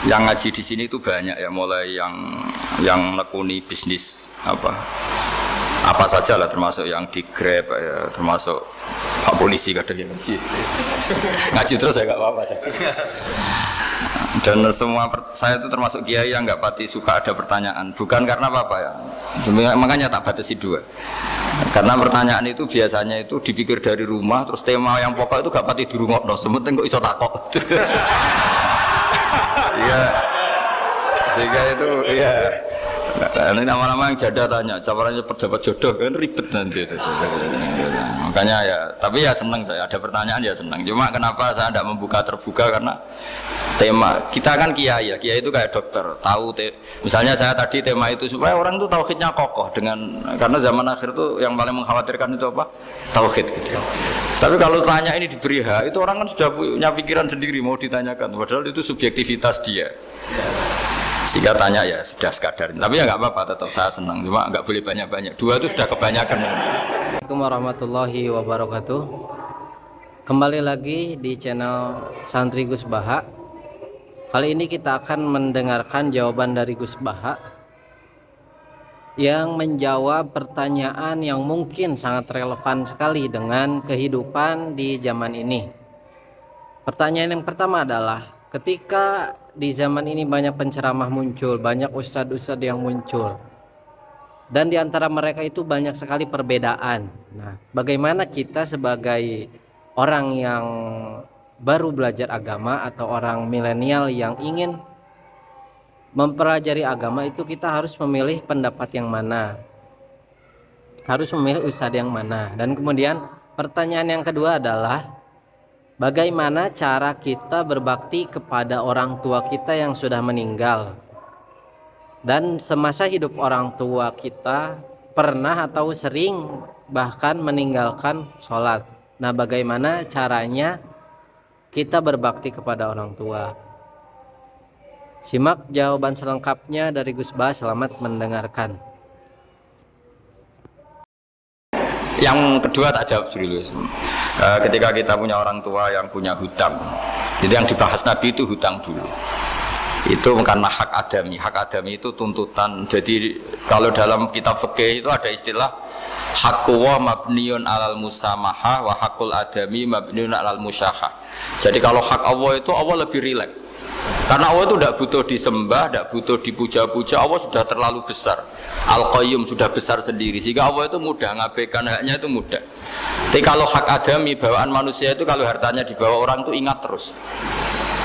yang ngaji di sini itu banyak ya, mulai yang nekuni bisnis apa saja lah, termasuk yang di Grab ya, termasuk Pak Polisi kadang yang ngaji terus ya nggak apa-apa. Dan semua saya itu termasuk kiai yang nggak pati suka ada pertanyaan, bukan karena apa-apa ya, makanya tak batasi dua. Karena pertanyaan itu biasanya itu dipikir dari rumah, terus tema yang pokok itu gak pati di rumah, no, sementing kok iso takok. Iya, sehingga itu iya. Nah, ini nama-nama yang jada tanya, caranya pejabat jodoh kan ribet nanti. Makanya ya, tapi ya senang saya ada pertanyaan ya senang. Cuma kenapa saya tidak membuka terbuka, karena tema kita kan kiai ya, kiai itu kayak dokter, tahu misalnya saya tadi tema itu supaya orang itu tauhidnya kokoh karena zaman akhir itu yang paling mengkhawatirkan itu apa? Tauhid gitu. Tapi kalau tanya ini diberi hak, itu orang kan sudah punya pikiran sendiri mau ditanyakan, padahal itu subjektivitas dia. Sehingga tanya ya sudah sekadar, tapi ya nggak apa-apa, tetap saya senang, cuma nggak boleh banyak-banyak, dua itu sudah kebanyakan. Assalamualaikum warahmatullahi wabarakatuh. Kembali lagi di channel Santri Gus Baha. Kali ini kita akan mendengarkan jawaban dari Gus Baha yang menjawab pertanyaan yang mungkin sangat relevan sekali dengan kehidupan di zaman ini. Pertanyaan yang pertama adalah, ketika di zaman ini banyak penceramah muncul, banyak ustadz-ustadz yang muncul, dan di antara mereka itu banyak sekali perbedaan. Nah, bagaimana kita sebagai orang yang baru belajar agama atau orang milenial yang ingin mempelajari agama itu, kita harus memilih pendapat yang mana, harus memilih ustadz yang mana. Dan kemudian pertanyaan yang kedua adalah, bagaimana cara kita berbakti kepada orang tua kita yang sudah meninggal, dan semasa hidup orang tua kita pernah atau sering bahkan meninggalkan sholat. Nah, bagaimana caranya kita berbakti kepada orang tua? Simak jawaban selengkapnya dari Gus Baha. Selamat mendengarkan. Yang kedua tak jawab dulu. Ketika kita punya orang tua yang punya hutang, jadi yang dibahas Nabi itu hutang dulu. Itu karena hak adami. Hak adami itu tuntutan. Jadi kalau dalam kitab fikih itu ada istilah haqqu wa mabniun alal musamaha wa haqqul adami mabniun alal musyahah. Jadi kalau hak Allah itu Allah lebih rileks. Karena Allah itu tidak butuh disembah, tidak butuh dipuja-puja, Allah sudah terlalu besar. Al-Qayyum sudah besar sendiri, sehingga Allah itu mudah, ngabaikan haknya itu mudah. Tapi kalau hak adami, bawaan manusia itu kalau hartanya dibawa orang itu ingat terus,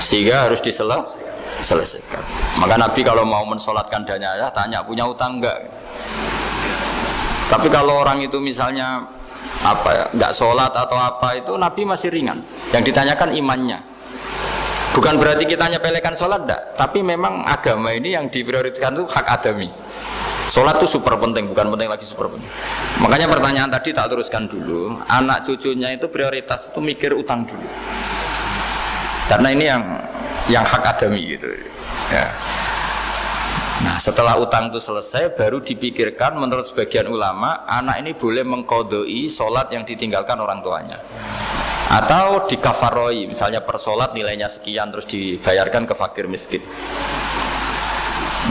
sehingga harus diselesaikan. Maka Nabi kalau mau mensolatkan danyanya tanya punya utang enggak. Tapi kalau orang itu misalnya enggak sholat atau apa, itu Nabi masih ringan. Yang ditanyakan imannya. Bukan berarti kita nyepelekan sholat, enggak. Tapi memang agama ini yang diprioritaskan itu hak adami. Sholat itu super penting, bukan penting lagi super penting. Makanya pertanyaan tadi tak teruskan dulu. Anak cucunya itu prioritas itu mikir utang dulu. Karena ini yang hak adami gitu. Ya. Nah, setelah utang itu selesai, baru dipikirkan menurut sebagian ulama, anak ini boleh mengqodoi sholat yang ditinggalkan orang tuanya. Atau dikafaroi, misalnya per sholat nilainya sekian terus dibayarkan ke fakir miskin.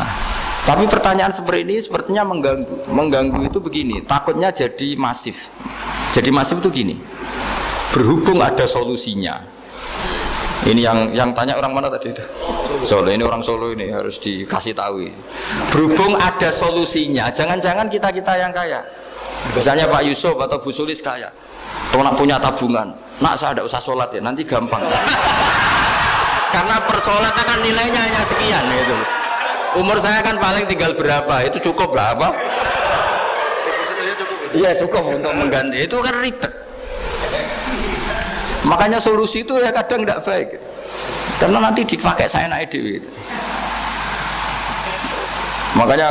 Nah, tapi pertanyaan seperti ini sepertinya mengganggu itu begini, takutnya jadi masif. Jadi masif itu gini, berhubung ada solusinya. Ini yang tanya orang mana tadi itu? Solo, ini orang Solo ini harus dikasih tahu. Berhubung ada solusinya, jangan-jangan kita yang kaya. Misalnya Pak Yusuf atau Bu Sulis kaya, kalau nak punya tabungan, nak saya tidak usah sholat ya, nanti gampang. Karena per sholat kan nilainya hanya sekian gitu. Umur saya kan paling tinggal berapa, itu cukup lah apa? Iya cukup untuk mengganti, itu kan ribet. Makanya solusi itu ya kadang tidak baik gitu. Karena nanti dipakai saya naik dewi gitu. Makanya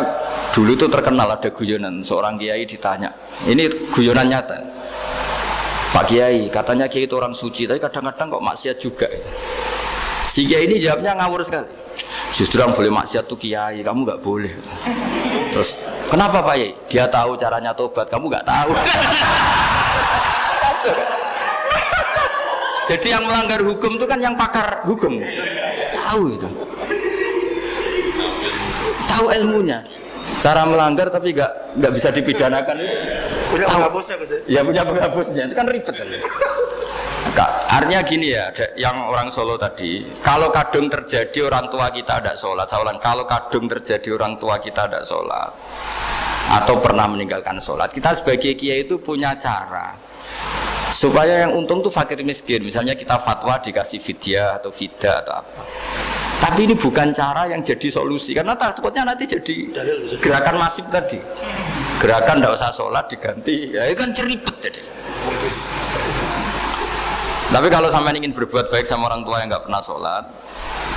dulu itu terkenal ada guyonan, seorang kiai ditanya, ini guyonan nyata, Pak Kiai, katanya Kiai itu orang suci, tapi kadang-kadang kok maksiat juga. Si Kiai ini jawabnya ngawur sekali. Justru yang boleh maksiat tuh Kiai, kamu nggak boleh. Terus kenapa Pak Kiai? Dia tahu caranya tobat, kamu nggak tahu. Jadi yang melanggar hukum itu kan yang pakar hukum. tahu itu. Tahu ilmunya. Cara melanggar tapi nggak bisa dipidanakan. Punya penghapusnya Gus. Ya punya penghapusnya. Itu kan ribet. Artinya gini ya, yang orang Solo tadi, kalau kadung terjadi orang tua kita ada sholat, kalau kadung terjadi orang tua kita ada sholat atau pernah meninggalkan sholat, kita sebagai kiai itu punya cara supaya yang untung tuh fakir miskin. Misalnya kita fatwa dikasih fidyah atau fida atau apa. Tapi ini bukan cara yang jadi solusi, karena takutnya nanti jadi gerakan masif tadi. Gerakan tidak usah sholat diganti, ya itu kan ceribet jadi. Tapi kalau sampai ingin berbuat baik sama orang tua yang nggak pernah sholat,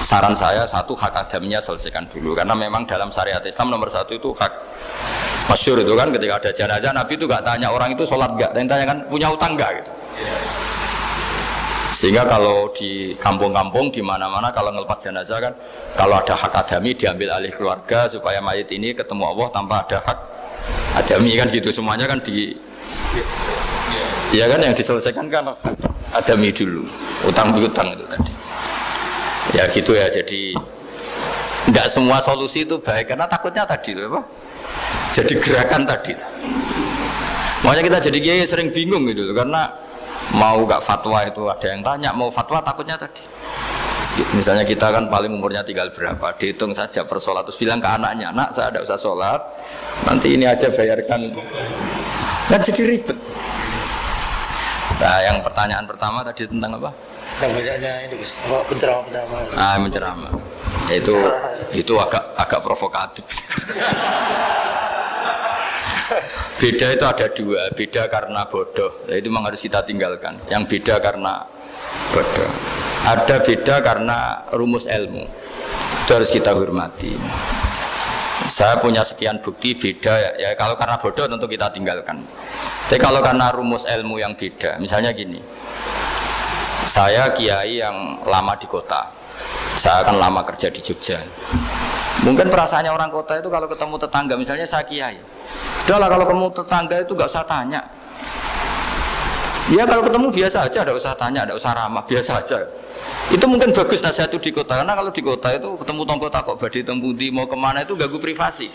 saran saya satu, hak adamnya selesaikan dulu, karena memang dalam syariat Islam nomor satu itu hak. Masyhur itu kan ketika ada jenazah, Nabi itu nggak tanya orang itu sholat nggak, tapi tanya kan punya utang nggak gitu. Sehingga kalau di kampung-kampung di mana-mana kalau ngelepas jenazah kan, kalau ada hak adami diambil alih keluarga supaya mayit ini ketemu Allah tanpa ada hak adami kan gitu, semuanya kan ya kan yang diselesaikan kan adami dulu, utang piutang itu tadi. Ya gitu ya, jadi tidak semua solusi itu baik karena takutnya tadi loh apa? Jadi gerakan tadi. Makanya kita jadi kiai sering bingung gitu loh, karena mau gak fatwa itu ada yang tanya, mau fatwa takutnya tadi. Misalnya kita kan paling umurnya tinggal berapa, dihitung saja per sholat, terus bilang ke anaknya, nak saya tidak usah sholat, nanti ini aja bayarkan. Kan jadi ribet. Nah yang pertanyaan pertama tadi tentang apa? Yang banyaknya ini Gus, penceramah. Menceramah. Itu agak provokatif. Beda itu ada dua, beda karena bodoh, itu memang harus kita tinggalkan. Yang beda karena bodoh. Ada beda karena rumus ilmu, itu harus kita hormati. Saya punya sekian bukti beda ya, kalau karena bodoh tentu kita tinggalkan. Tapi kalau karena rumus ilmu yang beda, misalnya gini, saya kiai yang lama di kota, saya akan lama kerja di Jogja. Mungkin perasaannya orang kota itu kalau ketemu tetangga, misalnya saya kiai, udahlah kalau ketemu tetangga itu gak usah tanya. Ya kalau ketemu biasa aja, tidak usah tanya, tidak usah ramah, biasa aja. Itu mungkin bagus nasihat itu di kota, karena kalau di kota itu ketemu tonggo takok badi tempundi mau kemana itu ganggu privasi.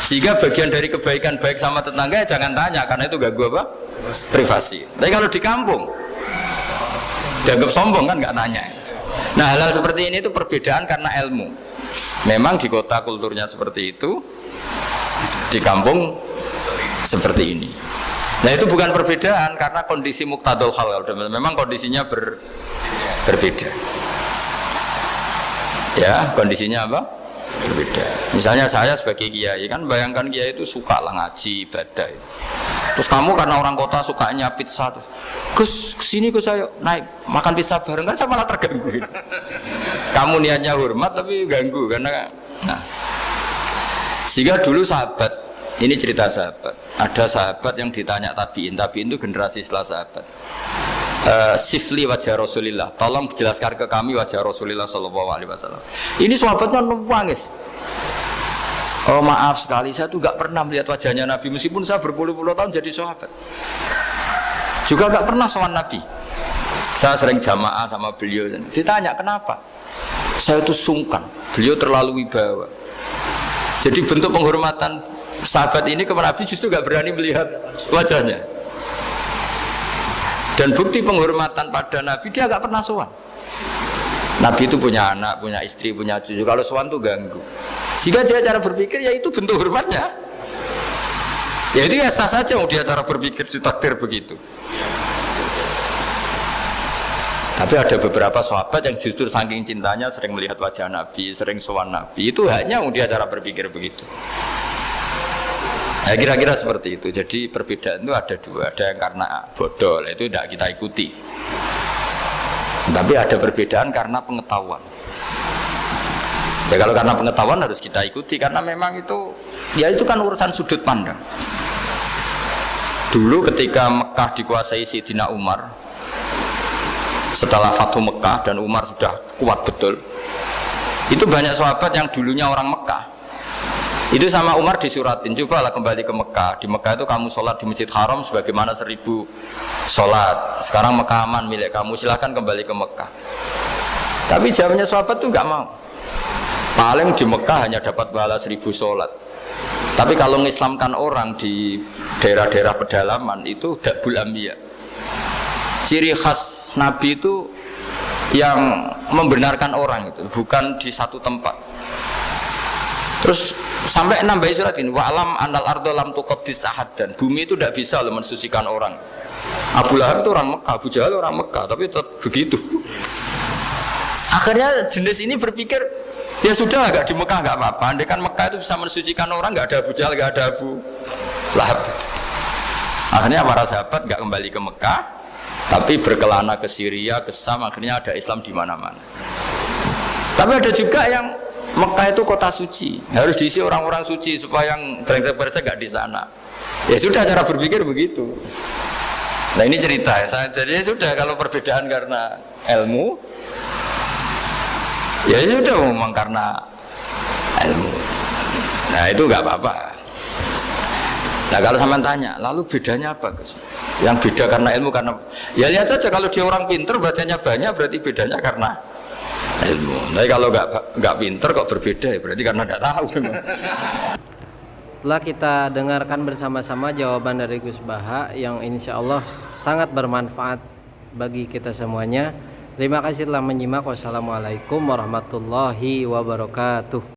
Sehingga bagian dari kebaikan baik sama tetangga ya jangan tanya, karena itu ganggu apa? Privasi. Tapi kalau di kampung dianggap sombong kan nggak tanya. Nah hal-hal seperti ini itu perbedaan karena ilmu. Memang di kota kulturnya seperti itu, di kampung seperti ini. Nah itu bukan perbedaan karena kondisi muqtadul hal, memang kondisinya berbeda. Ya kondisinya apa? Berbeda. Misalnya saya sebagai kiai kan, bayangkan kiai itu suka lah ngaji ibadah. Terus kamu karena orang kota sukanya pizza, terus Gus kesini Gus ayo naik makan pizza bareng, kan saya malah terganggu. Kamu niatnya hormat tapi ganggu karena nah. Sehingga dulu sahabat, ini cerita sahabat, ada sahabat yang ditanya tabiin itu generasi setelah sahabat. Sifli wajah Rasulillah, tolong jelaskan ke kami wajah Rasulillah Shallallahu Alaihi Wasallam. Ini sahabatnya nangis. Oh maaf sekali, saya tuh gak pernah melihat wajahnya Nabi, meskipun saya berpuluh-puluh tahun jadi sahabat. Juga gak pernah sowan Nabi. Saya sering jamaah sama beliau. Ditanya kenapa? Saya tuh sungkan. Beliau terlalu wibawa. Jadi bentuk penghormatan sahabat ini kepada Nabi justru gak berani melihat wajahnya. Dan bukti penghormatan pada Nabi, dia gak pernah sowan. Nabi itu punya anak, punya istri, punya cucu. Kalau sowan tuh ganggu. Sehingga dia cara berpikir ya itu bentuk hormatnya. Ya itu ya sah saja dia cara berpikir ditakdir begitu. Tapi ada beberapa sahabat yang justru saking cintanya sering melihat wajah Nabi, sering sowan Nabi. Itu haknya dia cara berpikir begitu. Ya kira-kira seperti itu. Jadi perbedaan itu ada dua, ada yang karena bodoh, itu tidak kita ikuti. Tapi ada perbedaan karena pengetahuan. Ya kalau karena pengetahuan harus kita ikuti, karena memang itu, ya itu kan urusan sudut pandang. Dulu ketika Mekah dikuasai Sayyidina Umar, setelah Fathu Mekah dan Umar sudah kuat betul, itu banyak sahabat yang dulunya orang Mekah. Itu sama Umar disuratin, cobalah kembali ke Mekah. Di Mekah itu kamu sholat di Masjid Haram sebagaimana 1000 sholat. Sekarang Mekah aman milik kamu, silahkan kembali ke Mekah. Tapi zamannya sahabat tuh nggak mau. Paling di Mekah hanya dapat pahala 1000 sholat. Tapi kalau mengislamkan orang di daerah-daerah pedalaman itu dakbul anbiya. Ciri khas Nabi itu yang membenarkan orang itu, bukan di satu tempat. Terus sampai nambahi surat ini, wa alam anal ardo lam tuqaddis ahad, dan bumi itu tidak bisa loh mensucikan orang. Abu Lahab itu orang Mekah, Abu Jahal orang Mekah, tapi tetap begitu. Akhirnya jenis ini berpikir, ya sudah agak di Mekah nggak apa-apa. Andai kan Mekah itu bisa mensucikan orang, nggak ada Abu Jahal, nggak ada Abu Lahab. Akhirnya para sahabat nggak kembali ke Mekah, tapi berkelana ke Syria, ke Sam. Akhirnya ada Islam di mana-mana. Tapi ada juga yang Mekah itu kota suci, harus diisi orang-orang suci supaya yang brengsek-brengsek nggak di sana. Ya sudah, cara berpikir begitu. Nah ini cerita ya. Jadi sudah, kalau perbedaan karena ilmu, ya sudah memang karena ilmu. Nah itu nggak apa-apa. Nah kalau sampean tanya, lalu bedanya apa, Gus? Yang beda karena ilmu, karena ya lihat saja, kalau dia orang pinter bacanya banyak, berarti bedanya karena ilmu. Tapi kalau nggak pinter kok berbeda, ya berarti karena nggak tahu. Setelah kita dengarkan bersama-sama jawaban dari Gus Baha yang insya Allah sangat bermanfaat bagi kita semuanya. Terima kasih telah menyimak. Wassalamualaikum warahmatullahi wabarakatuh.